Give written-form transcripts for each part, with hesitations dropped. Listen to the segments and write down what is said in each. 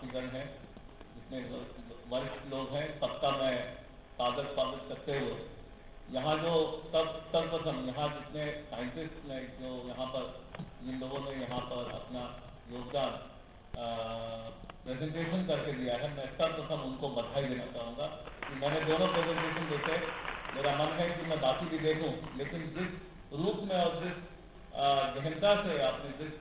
अतिथिगण हैं, जितने वरिष्ठ लोग हैं, सबका मैं स्वागत करते हुए यहाँ जो सर्वप्रथम यहाँ जितने साइंटिस्ट ने जो यहाँ पर जिन लोगों ने यहाँ पर अपना योगदान प्रेजेंटेशन करके दिया है, मैं सर्वप्रथम उनको बधाई देना चाहूँगा कि मैंने दोनों प्रेजेंटेशन देखे। मेरा मन है कि मैं बाकी भी देखूँ, लेकिन जिस रूप में और जिस गहनता से आपने, जिस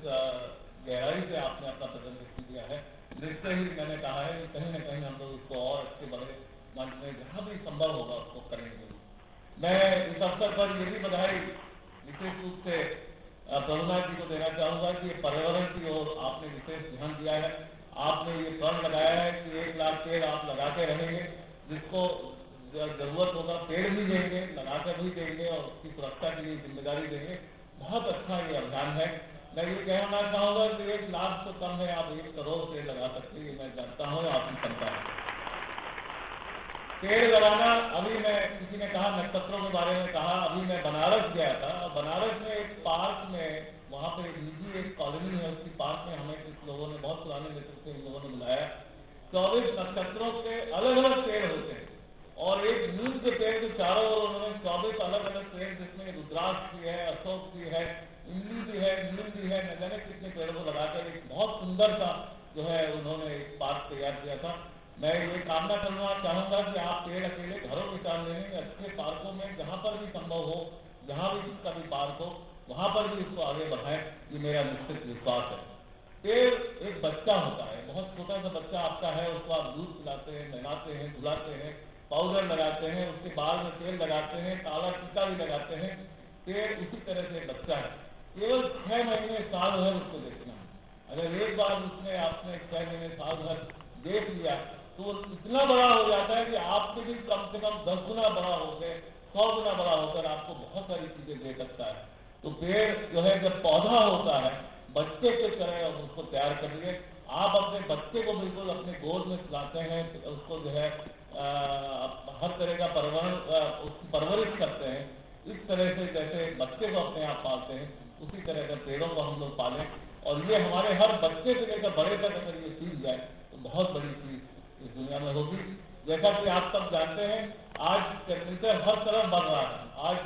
गहराई से आपने अपना प्रेजेंटेशन दिया है, जिससे ही मैंने कहा है कि कहीं न कहीं हम लोग उसको और अच्छे बड़े मंच में जहाँ भी संभव होगा उसको करेंगे। मैं इस अवसर पर ये भी बधाई विशेष रूप से प्रभुनाथ जी को देना चाहूँगा कि पर्यावरण की ओर आपने विशेष ध्यान दिया है। आपने ये प्रण लगाया है कि 1 लाख पेड़ आप लगाते रहेंगे, जिसको जरूरत होगा पेड़ भी देंगे, लगाकर भी देंगे और उसकी सुरक्षा के लिए जिम्मेदारी देंगे। बहुत अच्छा ये अभियान है। मैं ये कहना चाहूँगा कि 1 लाख तो कम है, आप 1 करोड़ पेड़ लगा सकते हैं, मैं जानता हूँ आपकी क्षमता है। पेड़ लगाना, अभी मैं किसी ने कहा नक्षत्रों के बारे में कहा, अभी मैं बनारस गया था और बनारस में एक पार्क में, वहाँ पे निजी एक कॉलोनी है, उसकी पार्क में हमें कुछ लोगों ने, बहुत पुराने मित्र से इन लोगों ने बुलाया। 24 नक्षत्रों के अलग अलग पेड़ होते हैं और एक नीम के पेड़ के चारों ओर उन्होंने 24 अलग अलग पेड़, जिसमें रुद्राक्ष भी है, अशोक भी है, इमली भी है, नीम भी है, न जाने कितने पेड़ों को लगाकर एक बहुत सुंदर सा जो है उन्होंने एक पार्क तैयार किया था। मैं ये कामना करना चाहूँगा कि आप पेड़ अकेले घरों के सामने नहीं, अच्छे पार्कों में जहाँ पर भी संभव हो, जहाँ भी जिसका भी पार्क हो, वहाँ पर भी उसको आगे बढ़ाएं, ये मेरा निश्चित विश्वास है। पेड़ एक बच्चा होता है, बहुत छोटा सा बच्चा आपका है, उसको आप दूध पिलाते हैं, नहलाते हैं, धुलाते हैं, पाउडर लगाते हैं, उसके बाल में तेल लगाते हैं, काला टीका भी लगाते हैं। पेड़ उसी तरह से बच्चा है, केवल 6 महीने साल भर उसको देखना है। अगर एक बार उसने आपने 6 महीने साल भर देख लिया तो इतना बड़ा हो जाता है कि आपसे भी कम से कम 10 गुना बड़ा होकर, 100 गुना बड़ा होकर आपको बहुत सारी चीजें दे सकता है। तो पेड़ जो है जब पौधा होता है, बच्चे के तरह उसको तैयार करिए। आप अपने बच्चे को बिल्कुल अपने गोद में सुलाते हैं, उसको जो है हर तरह का उसकी परवरिश करते हैं, इस तरह से जैसे बच्चे को अपने आप पालते हैं, उसी तरह के पेड़ों को हम लोग पालें। और ये हमारे हर बच्चे से लेकर बड़े तक अगर ये सीख जाए तो बहुत बड़ी चीज इस दुनिया में होगी। जैसा कि आप सब जानते हैं, आज टेम्परेचर हर तरफ बढ़ रहा है। आज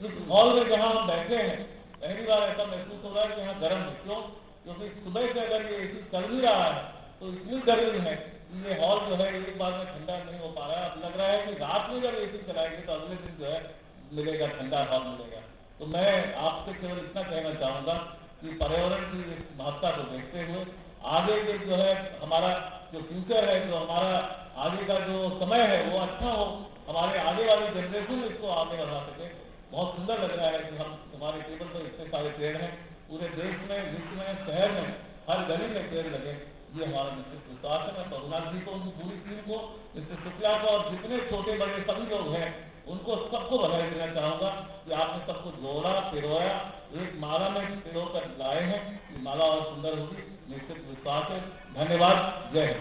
इस हॉल में जहां हम बैठे हैं, पहली बार ऐसा महसूस हो रहा है कि यहाँ गर्म है। क्यों? क्योंकि सुबह से अगर ये एसी चल भी रहा है तो इतनी गर्मी है कि ये हॉल जो है एक बार में ठंडा नहीं हो पा रहा है। अब लग रहा है कि रात में जब एसी चलाएंगे तो अगले दिन जो है मिलेगा, ठंडा हॉल मिलेगा। तो मैं आपसे केवल इतना कहना चाहूँगा कि पर्यावरण की इस महत्ता को देखते हुए आगे के जो है हमारा जो फ्यूचर है, जो हमारा आगे का जो समय है वो अच्छा हो, हमारे आगे वाली जनरेशन इसको आगे बढ़ा सके। बहुत सुंदर लग रहा है कि हम हमारे टेबल पर इतने सारे पेड़ हैं, पूरे देश में, विश्व में, शहर में, हर गली में पेड़ लगे, ये हमारा निश्चित विश्वास है। मैं प्रभुनाथ जी को, उनकी पूरी टीम को, मिस्टर शुक्ला को और जितने छोटे बड़े सभी लोग हैं उनको सबको बधाई देना चाहूँगा कि आपने सबको जोड़ा, पिरोया, एक माला में पिरो कर लाए हैं। ये माला और सुंदर होगी, निश्चित विश्वास है। धन्यवाद। जय हिंद।